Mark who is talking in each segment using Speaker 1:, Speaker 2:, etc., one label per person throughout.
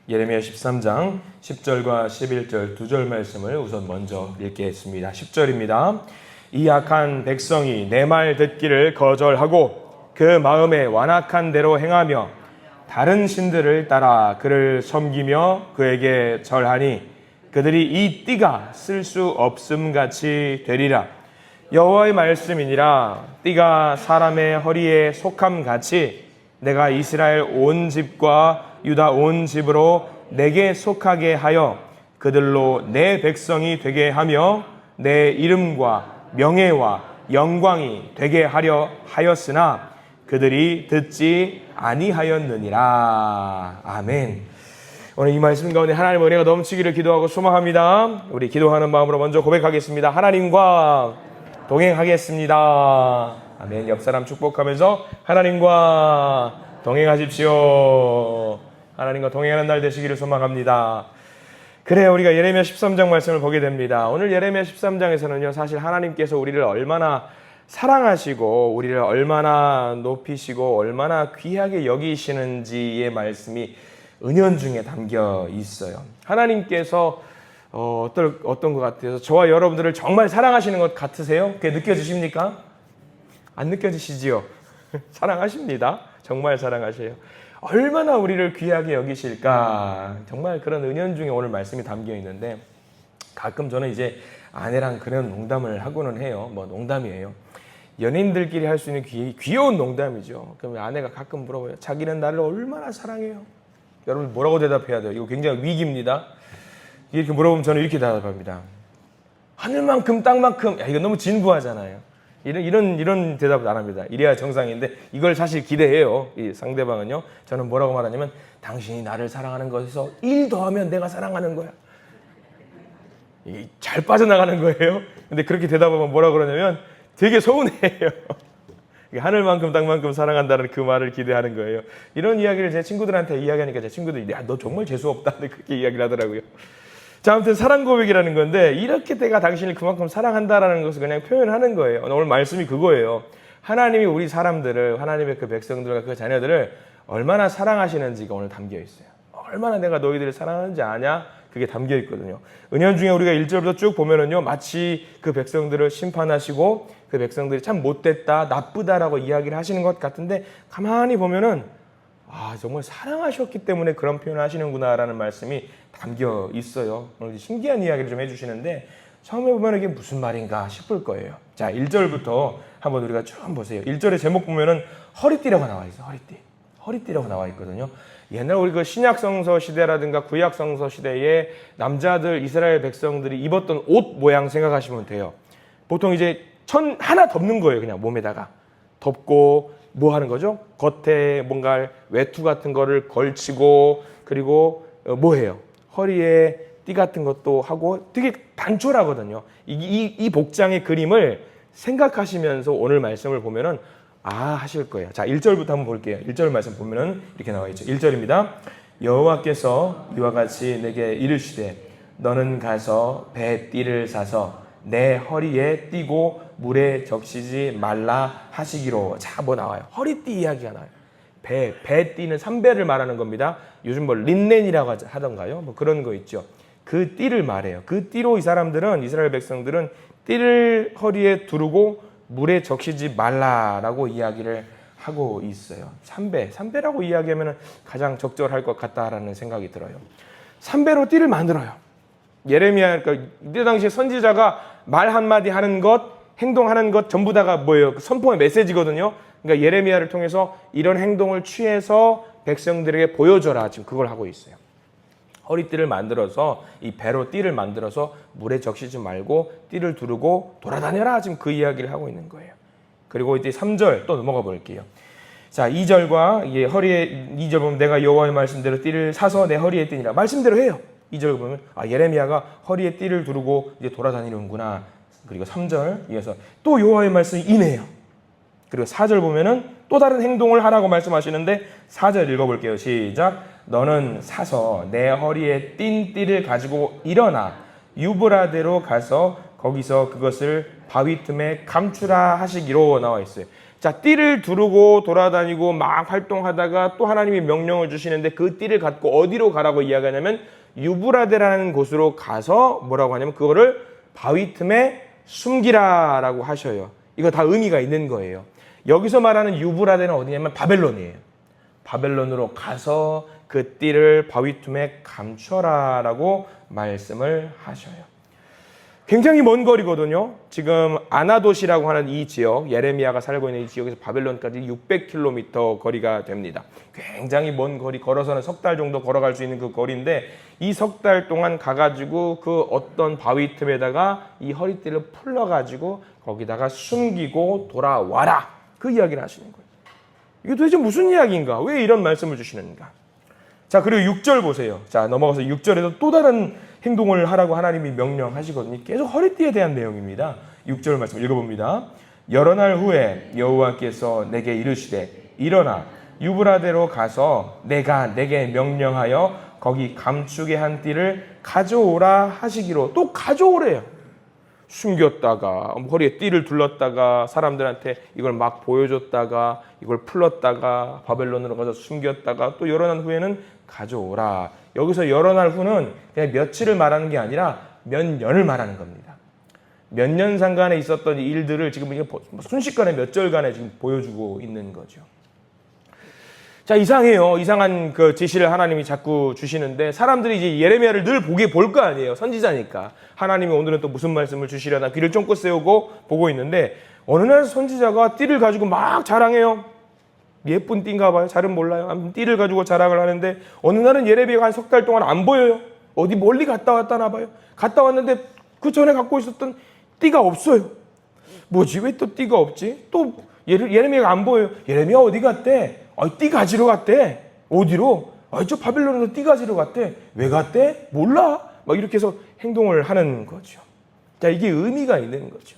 Speaker 1: 예레미야 13장 10절과 11절 두 절 말씀을 우선 먼저 읽겠습니다. 10절입니다. 이 악한 백성이 내 말 듣기를 거절하고 그 마음에 완악한 대로 행하며 다른 신들을 따라 그를 섬기며 그에게 절하니 그들이 이 띠가 쓸 수 없음같이 되리라. 여호와의 말씀이니라. 띠가 사람의 허리에 속함같이 내가 이스라엘 온 집과 유다 온 집으로 내게 속하게 하여 그들로 내 백성이 되게 하며 내 이름과 명예와 영광이 되게 하려 하였으나 그들이 듣지 아니하였느니라. 아멘. 오늘 이 말씀 가운데 하나님의 은혜가 넘치기를 기도하고 소망합니다. 우리 기도하는 마음으로 먼저 고백하겠습니다. 하나님과 동행하겠습니다. 아멘. 옆 사람 축복하면서 하나님과 동행하십시오. 하나님과 동행하는 날 되시기를 소망합니다. 그래요, 우리가 예레미야 13장 말씀을 보게 됩니다. 오늘 예레미야 13장에서는요, 사실 하나님께서 우리를 얼마나 사랑하시고 우리를 얼마나 높이시고 얼마나 귀하게 여기시는지의 말씀이 은연중에 담겨 있어요. 하나님께서 어떤 것 같아서 저와 여러분들을 정말 사랑하시는 것 같으세요? 그게 느껴지십니까? 안 느껴지시지요? 사랑하십니다. 정말 사랑하세요. 얼마나 우리를 귀하게 여기실까. 정말 그런 은연중에 오늘 말씀이 담겨 있는데, 가끔 저는 이제 아내랑 그런 농담을 하고는 해요. 뭐 농담이에요. 연인들끼리 할 수 있는 귀여운 농담이죠. 그러면 아내가 가끔 물어봐요. 자기는 나를 얼마나 사랑해요? 여러분 뭐라고 대답해야 돼요? 이거 굉장히 위기입니다. 이렇게 물어보면 저는 이렇게 대답합니다. 하늘만큼 땅만큼. 야, 이거 너무 진부하잖아요. 이런 대답을 안 합니다. 이래야 정상인데 이걸 사실 기대해요. 이 상대방은요. 저는 뭐라고 말하냐면 당신이 나를 사랑하는 것에서 1 더하면 내가 사랑하는 거야. 잘 빠져나가는 거예요. 근데 그렇게 대답하면 뭐라 그러냐면 되게 서운해요. 하늘만큼 땅만큼 사랑한다는 그 말을 기대하는 거예요. 이런 이야기를 제 친구들한테 이야기하니까 제 친구들이 야, 너 정말 재수없다. 그렇게 이야기를 하더라고요. 자, 아무튼 사랑 고백이라는 건데 이렇게 내가 당신을 그만큼 사랑한다라는 것을 그냥 표현하는 거예요. 오늘 말씀이 그거예요. 하나님이 우리 사람들을, 하나님의 그 백성들과 그 자녀들을 얼마나 사랑하시는지가 오늘 담겨 있어요. 얼마나 내가 너희들을 사랑하는지 아냐? 그게 담겨 있거든요. 은연중에 우리가 1절부터 쭉 보면은요, 마치 그 백성들을 심판하시고 그 백성들이 참 못됐다, 나쁘다라고 이야기를 하시는 것 같은데 가만히 보면은 정말 사랑하셨기 때문에 그런 표현을 하시는구나라는 말씀이 담겨 있어요. 오늘 신기한 이야기를 좀 해주시는데 처음에 보면 이게 무슨 말인가 싶을 거예요. 자, 1절부터 한번 우리가 쭉 보세요. 1절의 제목 보면은 허리띠라고 나와 있어요. 허리띠라고 나와 있거든요. 옛날 우리 그 신약성서 시대라든가 구약성서 시대에 남자들, 이스라엘 백성들이 입었던 옷 모양 생각하시면 돼요. 보통 이제 하나 덮는 거예요. 그냥 몸에다가 덮고 뭐 하는 거죠? 겉에 뭔가 외투 같은 거를 걸치고, 그리고 뭐 해요? 허리에 띠 같은 것도 하고 되게 단촐하거든요. 이 복장의 그림을 생각하시면서 오늘 말씀을 보면은 하실 거예요. 자, 1절부터 한번 볼게요. 1절 말씀 보면은 이렇게 나와 있죠. 1절입니다. 여호와께서 이와 같이 내게 이르시되 너는 가서 배 띠를 사서 내 허리에 띠고 물에 적시지 말라 하시기로. 자, 뭐 나와요? 허리띠 이야기가 나와요. 배 띠는 삼배를 말하는 겁니다. 요즘 뭐 린넨이라고 하던가요? 뭐 그런 거 있죠. 그 띠를 말해요. 그 띠로 이 사람들은, 이스라엘 백성들은 띠를 허리에 두르고 물에 적시지 말라라고 이야기를 하고 있어요. 삼배라고 이야기하면 가장 적절할 것 같다라는 생각이 들어요. 삼배로 띠를 만들어요. 예레미야, 그러니까 이때 당시에 선지자가 말 한마디 하는 것, 행동하는 것 전부 다가 뭐예요? 선포의 메시지거든요. 그러니까 예레미야를 통해서 이런 행동을 취해서 백성들에게 보여줘라. 지금 그걸 하고 있어요. 허리띠를 만들어서, 이 배로 띠를 만들어서 물에 적시지 말고 띠를 두르고 돌아다녀라. 지금 그 이야기를 하고 있는 거예요. 그리고 이제 3절 또 넘어가 볼게요. 자, 2절과 이게 2절 보면 내가 여호와의 말씀대로 띠를 사서 내 허리에 띠니라. 말씀대로 해요. 2절 보면 예레미야가 허리에 띠를 두르고 이제 돌아다니는구나. 그리고 3절 이어서 또 여호와의 말씀이 임해요. 그리고 4절 보면은 또 다른 행동을 하라고 말씀하시는데 4절 읽어볼게요. 시작. 너는 사서 내 허리에 띈 띠를 가지고 일어나 유브라데로 가서 거기서 그것을 바위 틈에 감추라 하시기로 나와 있어요. 자, 띠를 두르고 돌아다니고 막 활동하다가 또 하나님이 명령을 주시는데 그 띠를 갖고 어디로 가라고 이야기하냐면 유브라데라는 곳으로 가서 뭐라고 하냐면 그거를 바위 틈에 숨기라라고 하셔요. 이거 다 의미가 있는 거예요. 여기서 말하는 유브라데는 어디냐면 바벨론이에요. 바벨론으로 가서 그 띠를 바위 틈에 감춰라라고 말씀을 하셔요. 굉장히 먼 거리거든요. 지금 아나돗이라고 하는 이 지역, 예레미야가 살고 있는 이 지역에서 바벨론까지 600km 거리가 됩니다. 굉장히 먼 거리, 걸어서는 석 달 정도 걸어갈 수 있는 그 거리인데 이 석 달 동안 가가지고 그 어떤 바위 틈에다가 이 허리띠를 풀러가지고 거기다가 숨기고 돌아와라. 그 이야기를 하시는 거예요. 이게 도대체 무슨 이야기인가? 왜 이런 말씀을 주시는가? 자, 그리고 6절 보세요. 자, 넘어가서 6절에도 또 다른 행동을 하라고 하나님이 명령하시거든요. 계속 허리띠에 대한 내용입니다. 6절 말씀 읽어봅니다. 여러 날 후에 여호와께서 내게 이르시되 일어나 유브라데로 가서 내가 내게 명령하여 거기 감추게 한 띠를 가져오라 하시기로. 또 가져오래요. 숨겼다가 허리에 띠를 둘렀다가 사람들한테 이걸 막 보여줬다가 이걸 풀렀다가 바벨론으로 가서 숨겼다가 또 여러 날 후에는 가져오라. 여기서 여러 날 후는 그냥 며칠을 말하는 게 아니라 몇 년을 말하는 겁니다. 몇 년 상간에 있었던 일들을 지금 순식간에 몇 절간에 지금 보여주고 있는 거죠. 자, 이상해요. 이상한 그 지시를 하나님이 자꾸 주시는데 사람들이 이제 예레미야를 늘 볼 거 아니에요. 선지자니까. 하나님이 오늘은 또 무슨 말씀을 주시려나 귀를 쫑긋 세우고 보고 있는데 어느 날 선지자가 띠를 가지고 막 자랑해요. 예쁜 띠인가 봐요. 잘은 몰라요. 아무튼 띠를 가지고 자랑을 하는데 어느 날은 예레미야가 한 석 달 동안 안 보여요. 어디 멀리 갔다 왔다나 봐요. 갔다 왔는데 그 전에 갖고 있었던 띠가 없어요. 뭐지? 왜 또 띠가 없지? 또 예레미야가 안 보여요. 예레미야 어디 갔대? 띠 가지러 갔대. 어디로? 저 바벨론으로 띠 가지러 갔대. 왜 갔대? 몰라. 막 이렇게 해서 행동을 하는 거죠. 자, 이게 의미가 있는 거죠.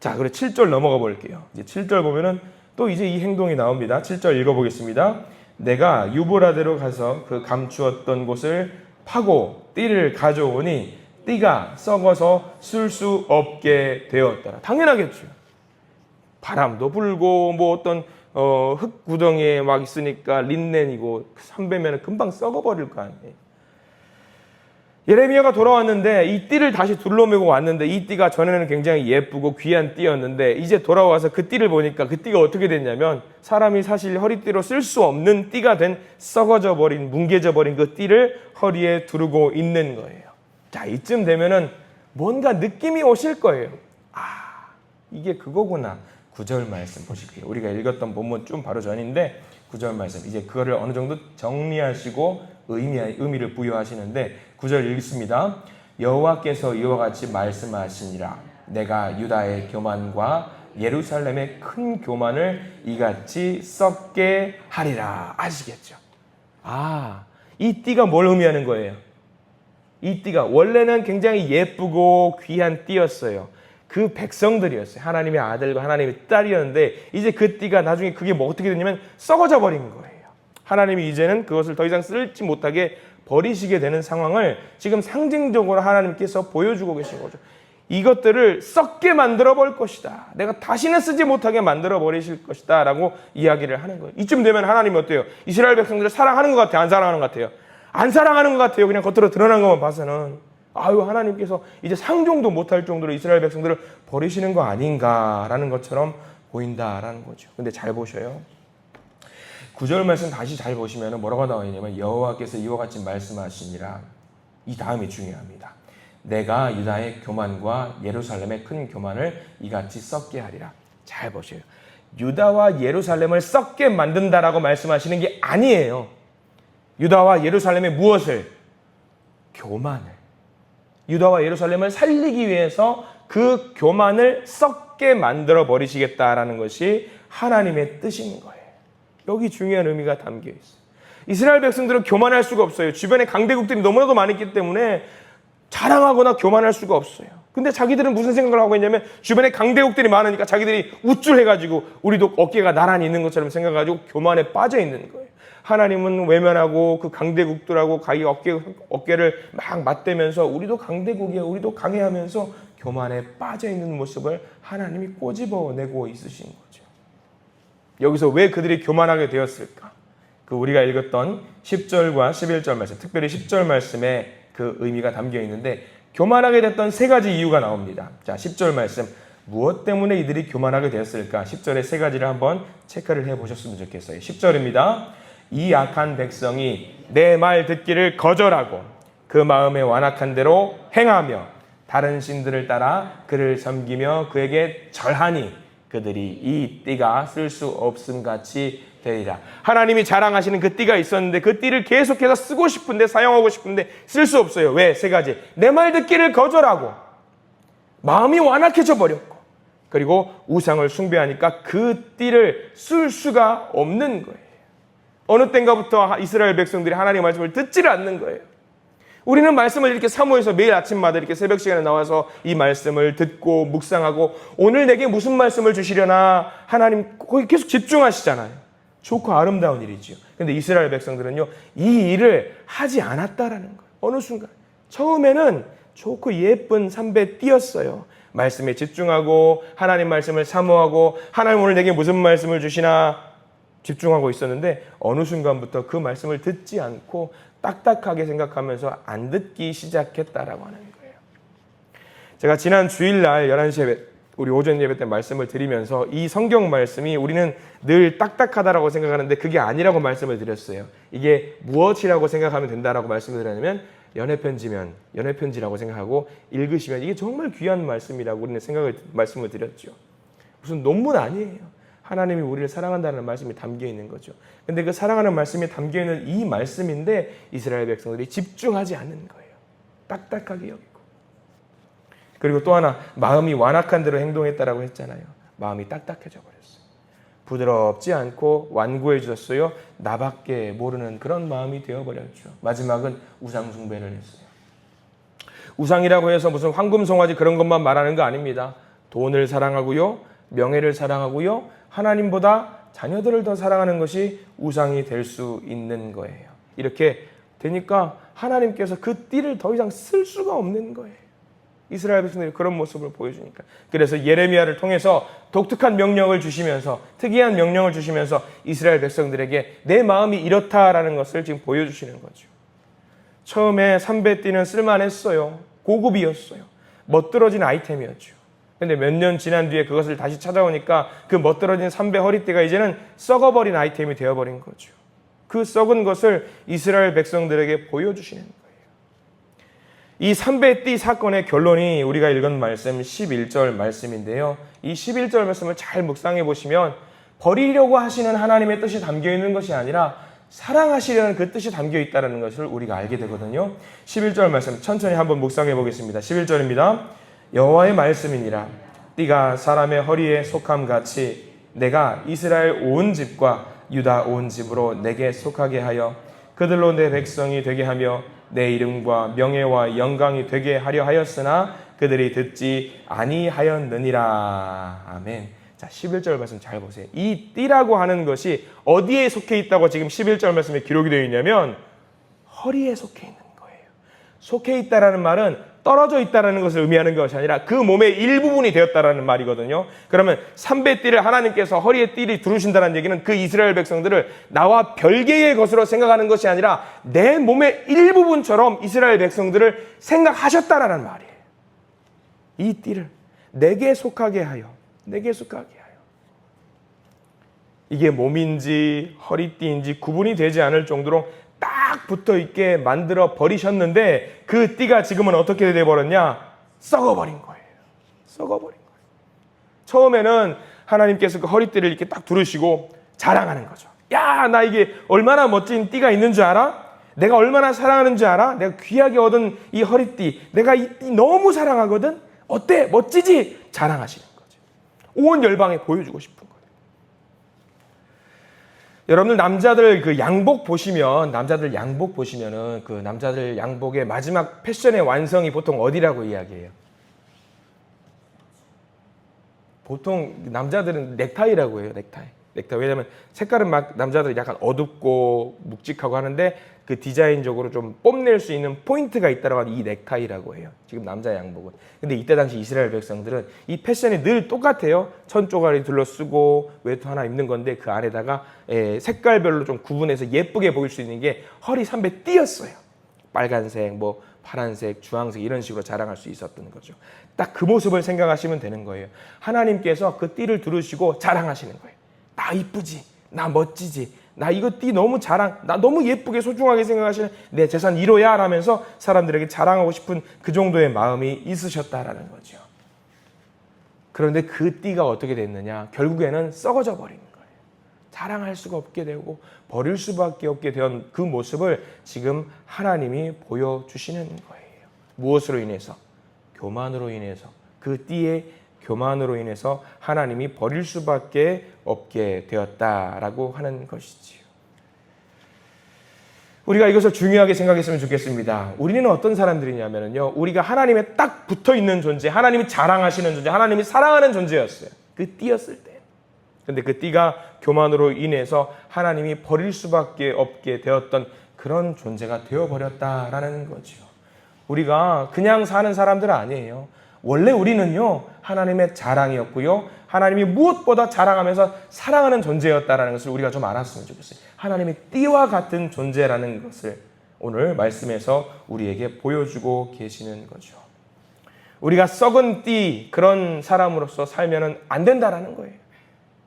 Speaker 1: 자, 그래 7절 넘어가 볼게요. 이제 7절 보면은 또 이제 이 행동이 나옵니다. 7절 읽어보겠습니다. 내가 유브라데로 가서 그 감추었던 곳을 파고 띠를 가져오니 띠가 썩어서 쓸 수 없게 되었더라. 당연하겠죠. 바람도 불고 뭐 어떤 흙 구덩이에 막 있으니까 린넨이고 삼배면 금방 썩어버릴 거 아니에요. 예레미야가 돌아왔는데 이 띠를 다시 둘러매고 왔는데 이 띠가 전에는 굉장히 예쁘고 귀한 띠였는데 이제 돌아와서 그 띠를 보니까 그 띠가 어떻게 됐냐면 사람이 사실 허리띠로 쓸 수 없는 띠가 된 썩어져 버린 뭉개져 버린 그 띠를 허리에 두르고 있는 거예요. 자, 이쯤 되면은 뭔가 느낌이 오실 거예요. 이게 그거구나. 9절 말씀 보실게요. 우리가 읽었던 본문 좀 바로 전인데 9절 말씀 이제 그거를 어느 정도 정리하시고 의미를 부여하시는데 9절 읽습니다. 여호와께서 이와 같이 말씀하시니라. 내가 유다의 교만과 예루살렘의 큰 교만을 이같이 썩게 하리라. 아시겠죠? 이 띠가 뭘 의미하는 거예요? 이 띠가 원래는 굉장히 예쁘고 귀한 띠였어요. 그 백성들이었어요. 하나님의 아들과 하나님의 딸이었는데 이제 그 띠가 나중에 그게 뭐 어떻게 됐냐면 썩어져 버린 거예요. 하나님이 이제는 그것을 더 이상 쓸지 못하게 버리시게 되는 상황을 지금 상징적으로 하나님께서 보여주고 계신 거죠. 이것들을 썩게 만들어 볼 것이다. 내가 다시는 쓰지 못하게 만들어 버리실 것이다 라고 이야기를 하는 거예요. 이쯤 되면 하나님이 어때요? 이스라엘 백성들을 사랑하는 것 같아요? 안 사랑하는 것 같아요? 안 사랑하는 것 같아요. 그냥 겉으로 드러난 것만 봐서는. 하나님께서 이제 상종도 못할 정도로 이스라엘 백성들을 버리시는 거 아닌가라는 것처럼 보인다라는 거죠. 근데 잘 보셔요. 9절 말씀 다시 잘 보시면 뭐라고 나와 있냐면 여호와께서 이와 같이 말씀하시니라. 이 다음이 중요합니다. 내가 유다의 교만과 예루살렘의 큰 교만을 이같이 썩게 하리라. 잘 보세요. 유다와 예루살렘을 썩게 만든다라고 말씀하시는 게 아니에요. 유다와 예루살렘의 무엇을? 교만을. 유다와 예루살렘을 살리기 위해서 그 교만을 썩게 만들어 버리시겠다라는 것이 하나님의 뜻인 거예요. 여기 중요한 의미가 담겨 있어요. 이스라엘 백성들은 교만할 수가 없어요. 주변에 강대국들이 너무나도 많았기 때문에 자랑하거나 교만할 수가 없어요. 근데 자기들은 무슨 생각을 하고 있냐면 주변에 강대국들이 많으니까 자기들이 우쭐해가지고 우리도 어깨가 나란히 있는 것처럼 생각해가지고 교만에 빠져 있는 거예요. 하나님은 외면하고 그 강대국들하고 자기 어깨를 막 맞대면서 우리도 강대국이야, 우리도 강해하면서 교만에 빠져 있는 모습을 하나님이 꼬집어내고 있으신 거죠. 여기서 왜 그들이 교만하게 되었을까? 그 우리가 읽었던 10절과 11절 말씀, 특별히 10절 말씀에 그 의미가 담겨 있는데 교만하게 됐던 세 가지 이유가 나옵니다. 자, 10절 말씀. 무엇 때문에 이들이 교만하게 되었을까? 10절에 세 가지를 한번 체크를 해보셨으면 좋겠어요. 10절입니다. 이 악한 백성이 내 말 듣기를 거절하고 그 마음에 완악한 대로 행하며 다른 신들을 따라 그를 섬기며 그에게 절하니 그들이 이 띠가 쓸 수 없음 같이 되리라. 하나님이 자랑하시는 그 띠가 있었는데 그 띠를 계속해서 쓰고 싶은데 사용하고 싶은데 쓸 수 없어요. 왜? 세 가지. 내 말 듣기를 거절하고 마음이 완악해져 버렸고 그리고 우상을 숭배하니까 그 띠를 쓸 수가 없는 거예요. 어느 때인가부터 이스라엘 백성들이 하나님의 말씀을 듣지를 않는 거예요. 우리는 말씀을 이렇게 사모해서 매일 아침마다 이렇게 새벽 시간에 나와서 이 말씀을 듣고 묵상하고 오늘 내게 무슨 말씀을 주시려나 하나님 거기 계속 집중하시잖아요. 좋고 아름다운 일이지요. 그런데 이스라엘 백성들은요, 이 일을 하지 않았다라는 거예요. 어느 순간. 처음에는 좋고 예쁜 삼배 띠였어요. 말씀에 집중하고 하나님 말씀을 사모하고 하나님 오늘 내게 무슨 말씀을 주시나 집중하고 있었는데 어느 순간부터 그 말씀을 듣지 않고 딱딱하게 생각하면서 안 듣기 시작했다라고 하는 거예요. 제가 지난 주일날 11시 예배, 우리 오전 예배 때 말씀을 드리면서 이 성경 말씀이 우리는 늘 딱딱하다라고 생각하는데 그게 아니라고 말씀을 드렸어요. 이게 무엇이라고 생각하면 된다라고 말씀을 드렸냐면 연애편지라고 생각하고 읽으시면 이게 정말 귀한 말씀이라고 우리는 말씀을 드렸죠. 무슨 논문 아니에요. 하나님이 우리를 사랑한다는 말씀이 담겨 있는 거죠. 근데 그 사랑하는 말씀이 담겨 있는 이 말씀인데 이스라엘 백성들이 집중하지 않는 거예요. 딱딱하게 여기고. 그리고 또 하나 마음이 완악한 대로 행동했다라고 했잖아요. 마음이 딱딱해져 버렸어요. 부드럽지 않고 완고해졌어요. 나밖에 모르는 그런 마음이 되어버렸죠. 마지막은 우상 숭배를 했어요. 우상이라고 해서 무슨 황금 송아지 그런 것만 말하는 거 아닙니다. 돈을 사랑하고요. 명예를 사랑하고요. 하나님보다 자녀들을 더 사랑하는 것이 우상이 될 수 있는 거예요. 이렇게 되니까 하나님께서 그 띠를 더 이상 쓸 수가 없는 거예요. 이스라엘 백성들이 그런 모습을 보여주니까. 그래서 예레미야를 통해서 독특한 명령을 주시면서 특이한 명령을 주시면서 이스라엘 백성들에게 내 마음이 이렇다라는 것을 지금 보여주시는 거죠. 처음에 삼배띠는 쓸만했어요. 고급이었어요. 멋들어진 아이템이었죠. 근데 몇 년 지난 뒤에 그것을 다시 찾아오니까 그 멋들어진 삼배 허리띠가 이제는 썩어버린 아이템이 되어버린 거죠. 그 썩은 것을 이스라엘 백성들에게 보여주시는 거예요. 이 삼배띠 사건의 결론이 우리가 읽은 말씀 11절 말씀인데요. 이 11절 말씀을 잘 묵상해 보시면 버리려고 하시는 하나님의 뜻이 담겨 있는 것이 아니라 사랑하시려는 그 뜻이 담겨 있다는 것을 우리가 알게 되거든요. 11절 말씀 천천히 한번 묵상해 보겠습니다. 11절입니다. 여호와의 말씀이니라. 띠가 사람의 허리에 속함 같이 내가 이스라엘 온 집과 유다 온 집으로 내게 속하게 하여 그들로 내 백성이 되게 하며 내 이름과 명예와 영광이 되게 하려 하였으나 그들이 듣지 아니하였느니라. 아멘. 자, 11절 말씀 잘 보세요. 이 띠라고 하는 것이 어디에 속해 있다고 지금 11절 말씀에 기록이 되어 있냐면 허리에 속해 있는 거예요. 속해 있다라는 말은 떨어져 있다는 것을 의미하는 것이 아니라 그 몸의 일부분이 되었다라는 말이거든요. 그러면 삼배띠를 하나님께서 허리에 띠를 두르신다는 얘기는 그 이스라엘 백성들을 나와 별개의 것으로 생각하는 것이 아니라 내 몸의 일부분처럼 이스라엘 백성들을 생각하셨다라는 말이에요. 이 띠를 내게 속하게 하여, 내게 속하게 하여. 이게 몸인지 허리띠인지 구분이 되지 않을 정도로 딱 붙어있게 만들어 버리셨는데 그 띠가 지금은 어떻게 되어버렸냐? 썩어버린 거예요. 썩어버린 거예요. 처음에는 하나님께서 그 허리띠를 이렇게 딱 두르시고 자랑하는 거죠. 야, 나 이게 얼마나 멋진 띠가 있는 줄 알아? 내가 얼마나 사랑하는 줄 알아? 내가 귀하게 얻은 이 허리띠, 내가 이 띠 너무 사랑하거든? 어때? 멋지지? 자랑하시는 거죠. 온 열방에 보여주고 싶은 거예요. 여러분들 남자들 그 양복 보시면은 그 남자들 양복의 마지막 패션의 완성이 보통 어디라고 이야기해요? 보통 남자들은 넥타이라고 해요. 넥타이. 왜냐면 색깔은 막 남자들 약간 어둡고 묵직하고 하는데 그 디자인적으로 좀 뽐낼 수 있는 포인트가 있다라고 하는 이 넥타이라고 해요. 지금 남자 양복은. 근데 이때 당시 이스라엘 백성들은 이 패션이 늘 똑같아요. 천 쪼가리 둘러쓰고 외투 하나 입는 건데 그 안에다가 색깔별로 좀 구분해서 예쁘게 보일 수 있는 게 허리 삼배 띠였어요. 빨간색, 뭐 파란색, 주황색 이런 식으로 자랑할 수 있었던 거죠. 딱 그 모습을 생각하시면 되는 거예요. 하나님께서 그 띠를 두르시고 자랑하시는 거예요. 나 이쁘지? 나 멋지지? 나 이거 띠 너무 나 너무 예쁘게 소중하게 생각하시는 내 재산 1호야 라면서 사람들에게 자랑하고 싶은 그 정도의 마음이 있으셨다라는 거죠. 그런데 그 띠가 어떻게 됐느냐? 결국에는 썩어져 버린 거예요. 자랑할 수가 없게 되고 버릴 수밖에 없게 된 그 모습을 지금 하나님이 보여주시는 거예요. 무엇으로 인해서? 교만으로 인해서. 그 띠의 교만으로 인해서 하나님이 버릴 수밖에 없게 되었다라고 하는 것이지요. 우리가 이것을 중요하게 생각했으면 좋겠습니다. 우리는 어떤 사람들이냐면요, 우리가 하나님에 딱 붙어 있는 존재, 하나님이 자랑하시는 존재, 하나님이 사랑하는 존재였어요. 그 띠였을 때. 근데 그 띠가 교만으로 인해서 하나님이 버릴 수밖에 없게 되었던 그런 존재가 되어버렸다라는 거죠. 우리가 그냥 사는 사람들은 아니에요. 원래 우리는요, 하나님의 자랑이었고요, 하나님이 무엇보다 자랑하면서 사랑하는 존재였다라는 것을 우리가 좀 알았으면 좋겠어요. 하나님의 띠와 같은 존재라는 것을 오늘 말씀에서 우리에게 보여주고 계시는 거죠. 우리가 썩은 띠, 그런 사람으로서 살면 안 된다라는 거예요.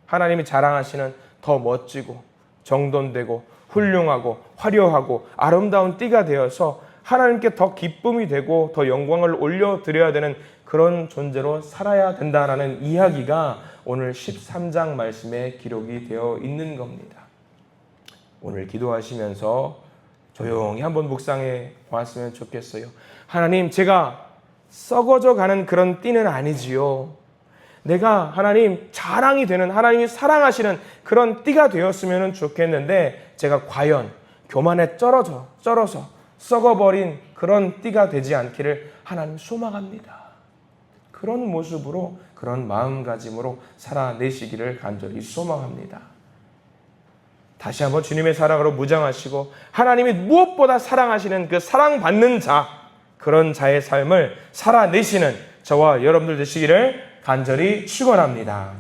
Speaker 1: 하나님이 자랑하시는 더 멋지고 정돈되고 훌륭하고 화려하고 아름다운 띠가 되어서 하나님께 더 기쁨이 되고 더 영광을 올려드려야 되는 그런 존재로 살아야 된다라는 이야기가 오늘 13장 말씀에 기록이 되어 있는 겁니다. 오늘 기도하시면서 조용히 한번 묵상해 보았으면 좋겠어요. 하나님, 제가 썩어져 가는 그런 띠는 아니지요. 내가 하나님 자랑이 되는, 하나님이 사랑하시는 그런 띠가 되었으면 좋겠는데 제가 과연 교만에 쩔어서 썩어버린 그런 띠가 되지 않기를 하나님 소망합니다. 그런 모습으로, 그런 마음가짐으로 살아내시기를 간절히 소망합니다. 다시 한번 주님의 사랑으로 무장하시고 하나님이 무엇보다 사랑하시는 그 사랑받는 자, 그런 자의 삶을 살아내시는 저와 여러분들 되시기를 간절히 축원합니다.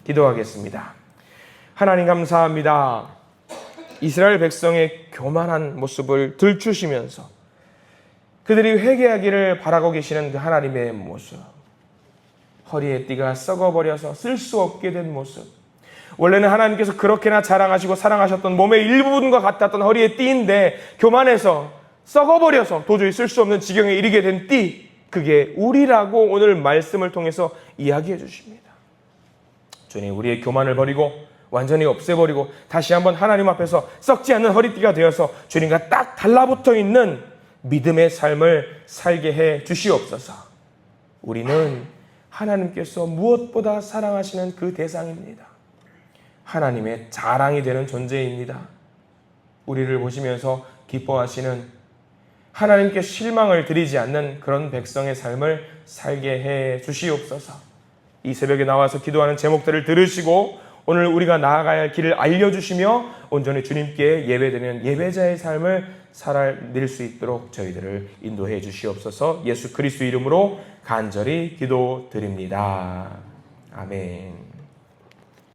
Speaker 1: 기도하겠습니다. 하나님 감사합니다. 이스라엘 백성의 교만한 모습을 들추시면서 그들이 회개하기를 바라고 계시는 그 하나님의 모습, 허리에 띠가 썩어버려서 쓸 수 없게 된 모습, 원래는 하나님께서 그렇게나 자랑하시고 사랑하셨던 몸의 일부분과 같았던 허리의 띠인데 교만해서 썩어버려서 도저히 쓸 수 없는 지경에 이르게 된 띠, 그게 우리라고 오늘 말씀을 통해서 이야기해 주십니다. 주님, 우리의 교만을 버리고 완전히 없애버리고 다시 한번 하나님 앞에서 썩지 않는 허리띠가 되어서 주님과 딱 달라붙어 있는 믿음의 삶을 살게 해 주시옵소서. 우리는 하나님께서 무엇보다 사랑하시는 그 대상입니다. 하나님의 자랑이 되는 존재입니다. 우리를 보시면서 기뻐하시는, 하나님께 실망을 드리지 않는 그런 백성의 삶을 살게 해 주시옵소서. 이 새벽에 나와서 기도하는 제목들을 들으시고 오늘 우리가 나아가야 할 길을 알려주시며 온전히 주님께 예배드리는 예배자의 삶을 살아낼 수 있도록 저희들을 인도해 주시옵소서. 예수 그리스도 이름으로 간절히 기도드립니다. 아멘.